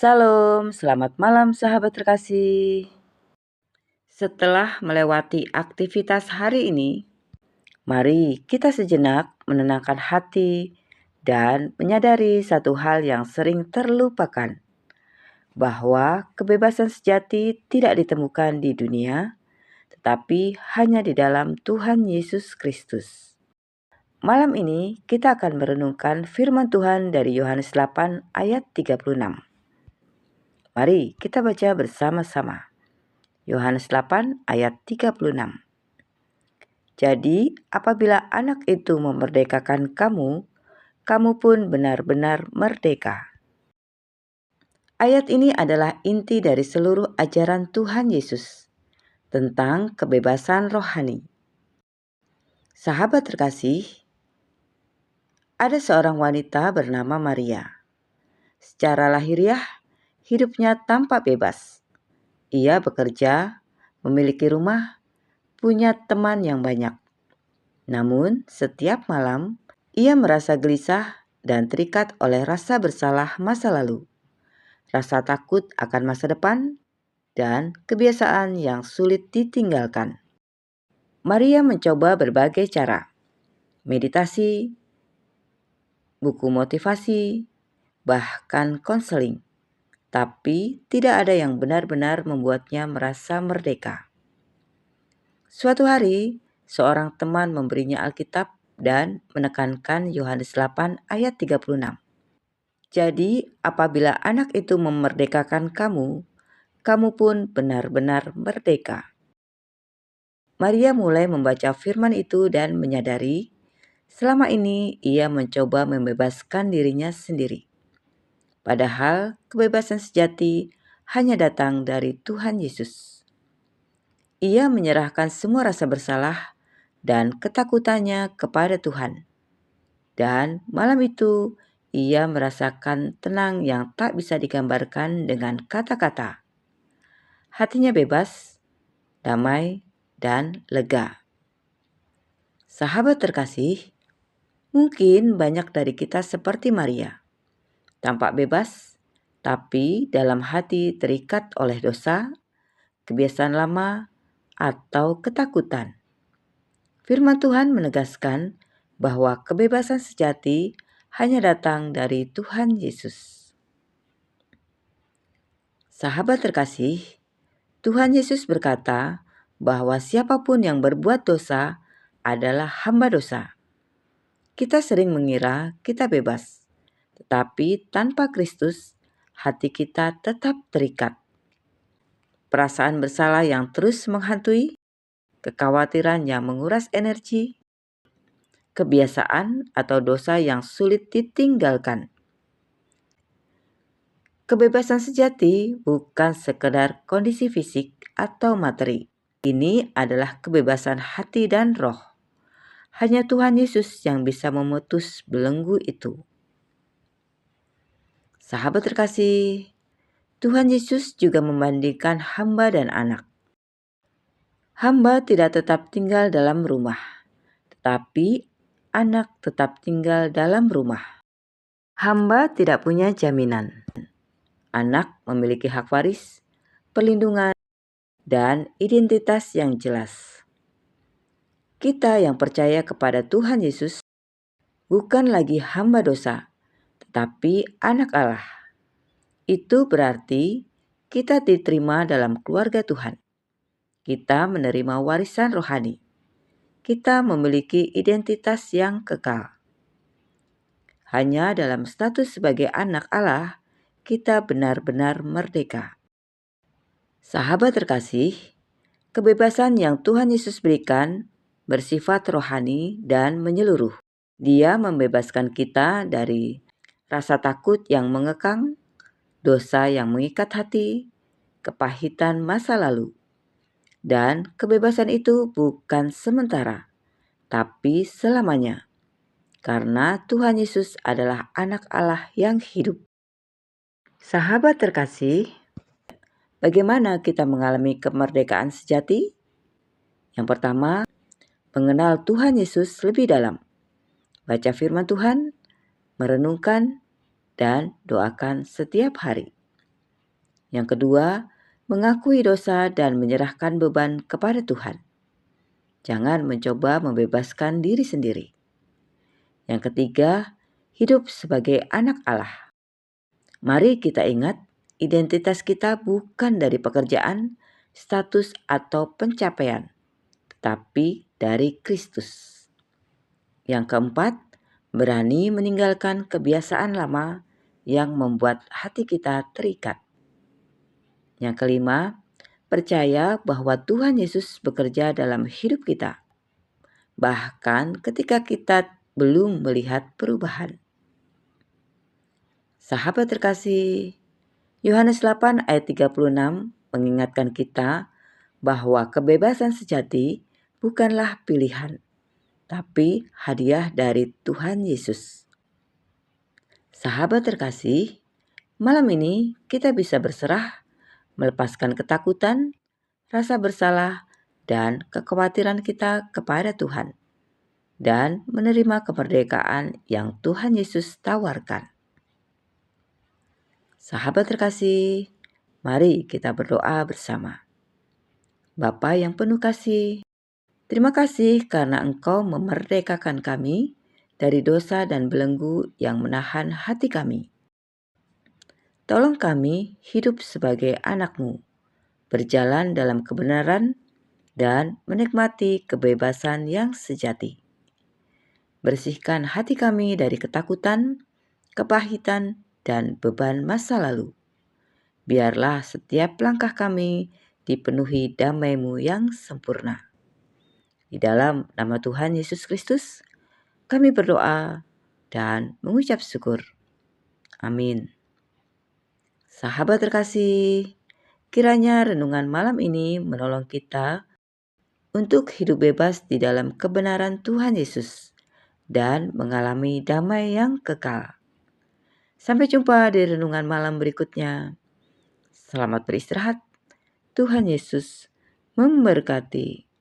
Salam, selamat malam sahabat terkasih. Setelah melewati aktivitas hari ini, mari kita sejenak menenangkan hati dan menyadari satu hal yang sering terlupakan, bahwa kebebasan sejati tidak ditemukan di dunia, tetapi hanya di dalam Tuhan Yesus Kristus. Malam ini kita akan merenungkan firman Tuhan dari Yohanes 8 ayat 36. Mari kita baca bersama-sama. Yohanes 8 ayat 36. Jadi, apabila anak itu memerdekakan kamu, kamu pun benar-benar merdeka. Ayat ini adalah inti dari seluruh ajaran Tuhan Yesus tentang kebebasan rohani. Sahabat terkasih, ada seorang wanita bernama Maria. Secara lahiriah, hidupnya tampak bebas. Ia bekerja, memiliki rumah, punya teman yang banyak. Namun, setiap malam, ia merasa gelisah dan terikat oleh rasa bersalah masa lalu, rasa takut akan masa depan, dan kebiasaan yang sulit ditinggalkan. Maria mencoba berbagai cara, meditasi, buku motivasi, bahkan konseling, tapi tidak ada yang benar-benar membuatnya merasa merdeka. Suatu hari, seorang teman memberinya Alkitab dan menekankan Yohanes 8 ayat 36. Jadi, apabila anak itu memerdekakan kamu, kamu pun benar-benar merdeka. Maria mulai membaca firman itu dan menyadari, selama ini ia mencoba membebaskan dirinya sendiri. Padahal kebebasan sejati hanya datang dari Tuhan Yesus. Ia menyerahkan semua rasa bersalah dan ketakutannya kepada Tuhan. Dan malam itu, ia merasakan tenang yang tak bisa digambarkan dengan kata-kata. Hatinya bebas, damai, dan lega. Sahabat terkasih, mungkin banyak dari kita seperti Maria. Tampak bebas, tapi dalam hati terikat oleh dosa, kebiasaan lama, atau ketakutan. Firman Tuhan menegaskan bahwa kebebasan sejati hanya datang dari Tuhan Yesus. Sahabat terkasih, Tuhan Yesus berkata bahwa siapapun yang berbuat dosa adalah hamba dosa. Kita sering mengira kita bebas, tetapi tanpa Kristus, hati kita tetap terikat. Perasaan bersalah yang terus menghantui, kekhawatiran yang menguras energi, kebiasaan atau dosa yang sulit ditinggalkan. Kebebasan sejati bukan sekedar kondisi fisik atau materi. Ini adalah kebebasan hati dan roh. Hanya Tuhan Yesus yang bisa memutus belenggu itu. Sahabat terkasih, Tuhan Yesus juga membandingkan hamba dan anak. Hamba tidak tetap tinggal dalam rumah, tetapi anak tetap tinggal dalam rumah. Hamba tidak punya jaminan. Anak memiliki hak waris, perlindungan, dan identitas yang jelas. Kita yang percaya kepada Tuhan Yesus bukan lagi hamba dosa, tetapi anak Allah. Itu berarti kita diterima dalam keluarga Tuhan. Kita menerima warisan rohani. Kita memiliki identitas yang kekal. Hanya dalam status sebagai anak Allah, kita benar-benar merdeka. Sahabat terkasih, kebebasan yang Tuhan Yesus berikan bersifat rohani dan menyeluruh. Dia membebaskan kita dari rasa takut yang mengekang, dosa yang mengikat hati, kepahitan masa lalu. Dan kebebasan itu bukan sementara, tapi selamanya. Karena Tuhan Yesus adalah anak Allah yang hidup. Sahabat terkasih, bagaimana kita mengalami kemerdekaan sejati? Yang pertama, mengenal Tuhan Yesus lebih dalam. Baca firman Tuhan, merenungkan, dan doakan setiap hari. Yang kedua, mengakui dosa dan menyerahkan beban kepada Tuhan. Jangan mencoba membebaskan diri sendiri. Yang ketiga, hidup sebagai anak Allah. Mari kita ingat, identitas kita bukan dari pekerjaan, status, atau pencapaian, tetapi dari Kristus. Yang keempat, berani meninggalkan kebiasaan lama yang membuat hati kita terikat. Yang kelima, percaya bahwa Tuhan Yesus bekerja dalam hidup kita, bahkan ketika kita belum melihat perubahan. Sahabat terkasih, Yohanes 8 ayat 36 mengingatkan kita bahwa kebebasan sejati bukanlah pilihan, tapi hadiah dari Tuhan Yesus. Sahabat terkasih, malam ini kita bisa berserah, melepaskan ketakutan, rasa bersalah, dan kekhawatiran kita kepada Tuhan, dan menerima kemerdekaan yang Tuhan Yesus tawarkan. Sahabat terkasih, mari kita berdoa bersama. Bapa yang penuh kasih, terima kasih karena Engkau memerdekakan kami dari dosa dan belenggu yang menahan hati kami. Tolong kami hidup sebagai anak-Mu, berjalan dalam kebenaran, dan menikmati kebebasan yang sejati. Bersihkan hati kami dari ketakutan, kepahitan, dan beban masa lalu. Biarlah setiap langkah kami dipenuhi damai-Mu yang sempurna. Di dalam nama Tuhan Yesus Kristus, kami berdoa dan mengucap syukur. Amin. Sahabat terkasih, kiranya renungan malam ini menolong kita untuk hidup bebas di dalam kebenaran Tuhan Yesus dan mengalami damai yang kekal. Sampai jumpa di renungan malam berikutnya. Selamat beristirahat. Tuhan Yesus memberkati.